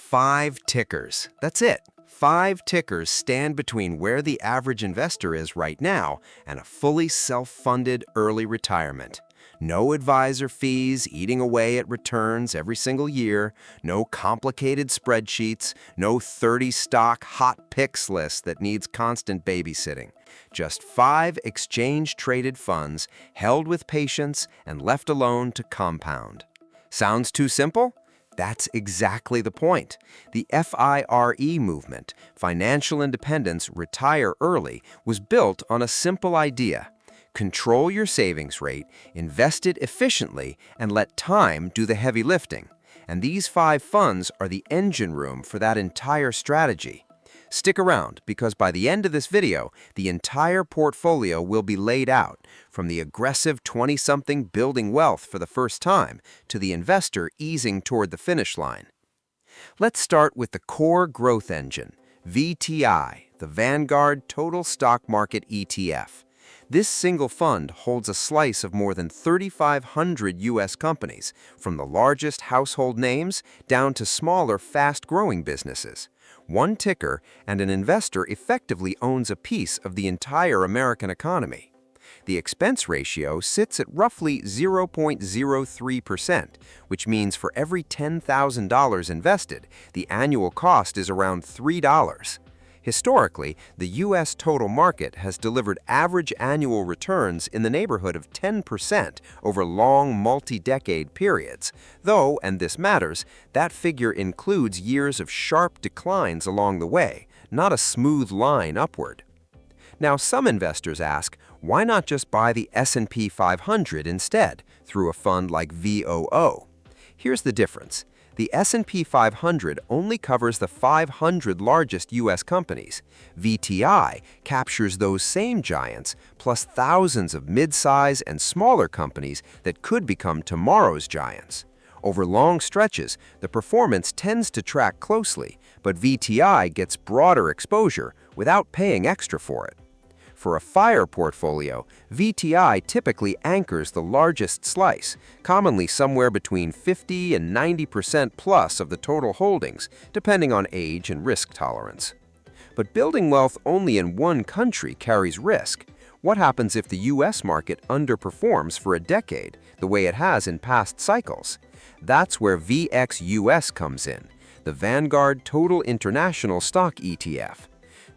5 tickers. That's it. 5 tickers stand between where the average investor is right now and a fully self-funded early retirement. No advisor fees eating away at returns every single year, no complicated spreadsheets, no 30-stock hot picks list that needs constant babysitting. Just 5 exchange-traded funds held with patience and left alone to compound. Sounds too simple? That's exactly the point. The F.I.R.E. movement, financial independence, retire early, was built on a simple idea. Control your savings rate, invest it efficiently, and let time do the heavy lifting. And these 5 funds are the engine room for that entire strategy. Stick around, because by the end of this video, the entire portfolio will be laid out, from the aggressive 20-something building wealth for the first time to the investor easing toward the finish line. Let's start with the core growth engine, VTI, the Vanguard Total Stock Market ETF. This single fund holds a slice of more than 3,500 U.S. companies, from the largest household names down to smaller, fast-growing businesses. One ticker, and an investor effectively owns a piece of the entire American economy. The expense ratio sits at roughly 0.03%, which means for every $10,000 invested, the annual cost is around $3. Historically, the U.S. total market has delivered average annual returns in the neighborhood of 10% over long multi-decade periods, though, and this matters, that figure includes years of sharp declines along the way, not a smooth line upward. Now, some investors ask, why not just buy the S&P 500 instead, through a fund like VOO? Here's the difference. The S&P 500 only covers the 500 largest U.S. companies. VTI captures those same giants, plus thousands of mid-size and smaller companies that could become tomorrow's giants. Over long stretches, the performance tends to track closely, but VTI gets broader exposure without paying extra for it. For a FIRE portfolio, VTI typically anchors the largest slice, commonly somewhere between 50 and 90% plus of the total holdings, depending on age and risk tolerance. But building wealth only in one country carries risk. What happens if the U.S. market underperforms for a decade, the way it has in past cycles? That's where VXUS comes in, the Vanguard Total International Stock ETF.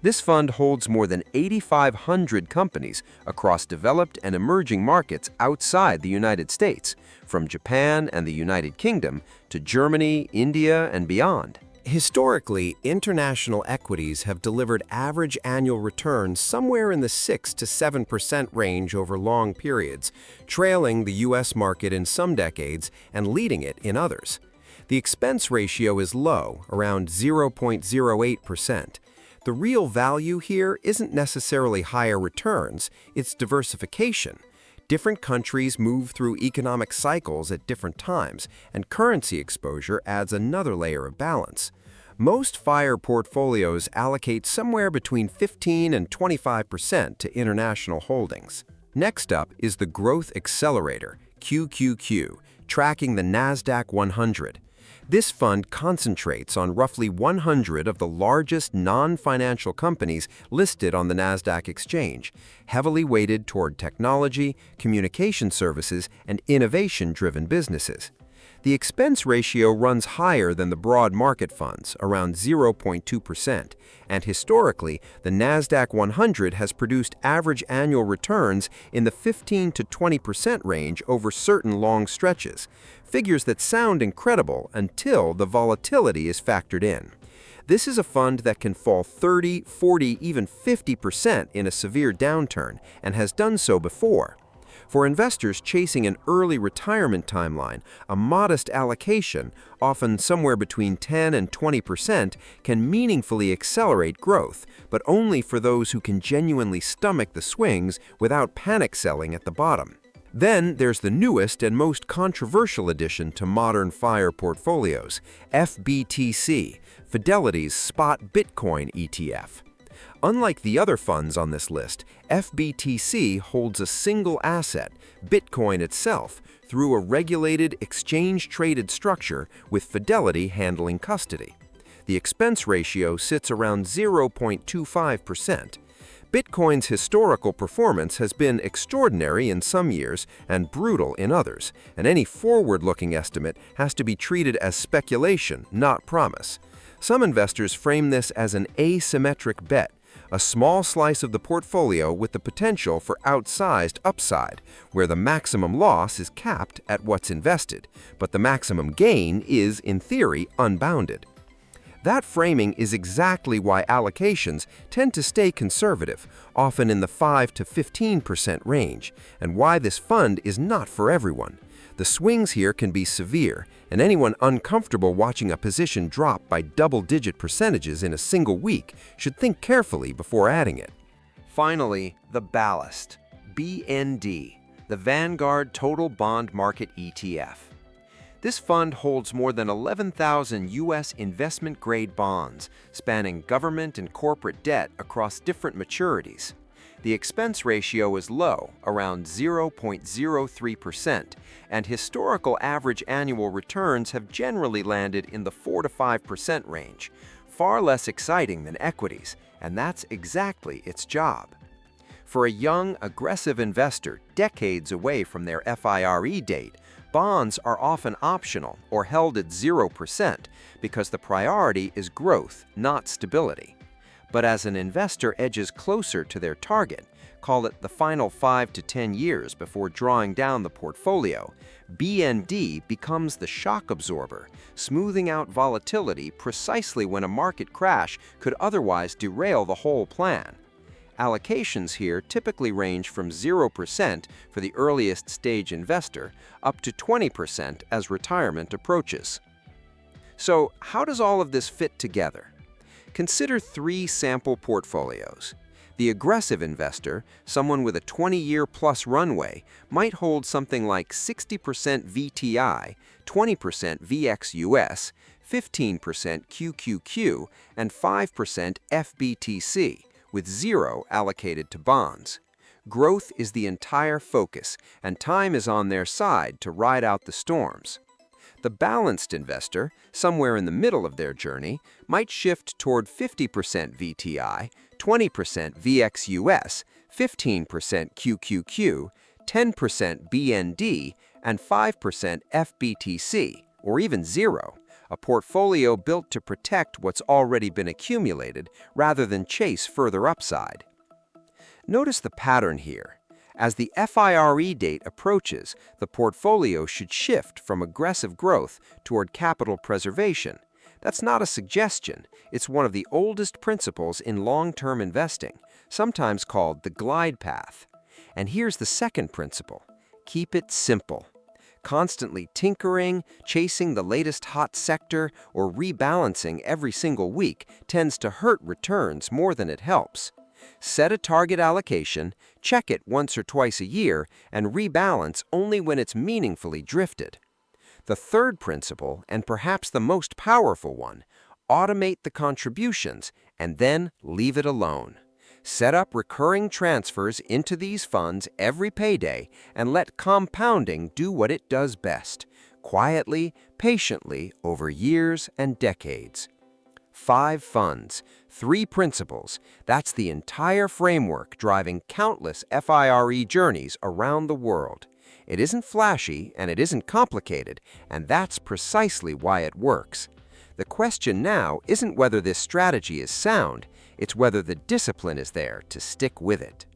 This fund holds more than 8,500 companies across developed and emerging markets outside the United States, from Japan and the United Kingdom to Germany, India, and beyond. Historically, international equities have delivered average annual returns somewhere in the 6 to 7% range over long periods, trailing the U.S. market in some decades and leading it in others. The expense ratio is low, around 0.08%. The real value here isn't necessarily higher returns, it's diversification. Different countries move through economic cycles at different times, and currency exposure adds another layer of balance. Most FIRE portfolios allocate somewhere between 15 and 25% to international holdings. Next up is the Growth Accelerator, QQQ, tracking the NASDAQ 100. This fund concentrates on roughly 100 of the largest non-financial companies listed on the NASDAQ exchange, heavily weighted toward technology, communication services, and innovation-driven businesses. The expense ratio runs higher than the broad market funds, around 0.2%, and historically, the NASDAQ 100 has produced average annual returns in the 15 to 20% range over certain long stretches, figures that sound incredible until the volatility is factored in. This is a fund that can fall 30, 40, even 50% in a severe downturn, and has done so before. For investors chasing an early retirement timeline, a modest allocation, often somewhere between 10 and 20%, can meaningfully accelerate growth, but only for those who can genuinely stomach the swings without panic selling at the bottom. Then there's the newest and most controversial addition to modern FIRE portfolios, FBTC, Fidelity's Spot Bitcoin ETF. Unlike the other funds on this list, FBTC holds a single asset, Bitcoin itself, through a regulated exchange-traded structure with Fidelity handling custody. The expense ratio sits around 0.25%. Bitcoin's historical performance has been extraordinary in some years and brutal in others, and any forward-looking estimate has to be treated as speculation, not promise. Some investors frame this as an asymmetric bet, a small slice of the portfolio with the potential for outsized upside, where the maximum loss is capped at what's invested, but the maximum gain is, in theory, unbounded. That framing is exactly why allocations tend to stay conservative, often in the 5 to 15% range, and why this fund is not for everyone. The swings here can be severe, and anyone uncomfortable watching a position drop by double-digit percentages in a single week should think carefully before adding it. Finally, the ballast, BND, the Vanguard Total Bond Market ETF. This fund holds more than 11,000 U.S. investment-grade bonds, spanning government and corporate debt across different maturities. The expense ratio is low, around 0.03%, and historical average annual returns have generally landed in the 4 to 5% range, far less exciting than equities, and that's exactly its job. For a young, aggressive investor decades away from their F.I.R.E. date, bonds are often optional or held at 0% because the priority is growth, not stability. But as an investor edges closer to their target, call it the final 5 to 10 years before drawing down the portfolio, BND becomes the shock absorber, smoothing out volatility precisely when a market crash could otherwise derail the whole plan. Allocations here typically range from 0% for the earliest stage investor up to 20% as retirement approaches. So, how does all of this fit together? Consider 3 sample portfolios. The aggressive investor, someone with a 20-year-plus runway, might hold something like 60% VTI, 20% VXUS, 15% QQQ, and 5% FBTC, with 0 allocated to bonds. Growth is the entire focus, and time is on their side to ride out the storms. The balanced investor, somewhere in the middle of their journey, might shift toward 50% VTI, 20% VXUS, 15% QQQ, 10% BND, and 5% FBTC, or even 0. A portfolio built to protect what's already been accumulated rather than chase further upside. Notice the pattern here. As the F.I.R.E. date approaches, the portfolio should shift from aggressive growth toward capital preservation. That's not a suggestion. It's one of the oldest principles in long-term investing, sometimes called the glide path. And here's the second principle. Keep it simple. Constantly tinkering, chasing the latest hot sector, or rebalancing every single week tends to hurt returns more than it helps. Set a target allocation, check it once or twice a year, and rebalance only when it's meaningfully drifted. The third principle, and perhaps the most powerful one, automate the contributions and then leave it alone. Set up recurring transfers into these funds every payday and let compounding do what it does best, quietly, patiently, over years and decades. 5 funds, 3 principles. That's the entire framework driving countless F.I.R.E. journeys around the world. It isn't flashy and it isn't complicated, and that's precisely why it works. The question now isn't whether this strategy is sound, it's whether the discipline is there to stick with it.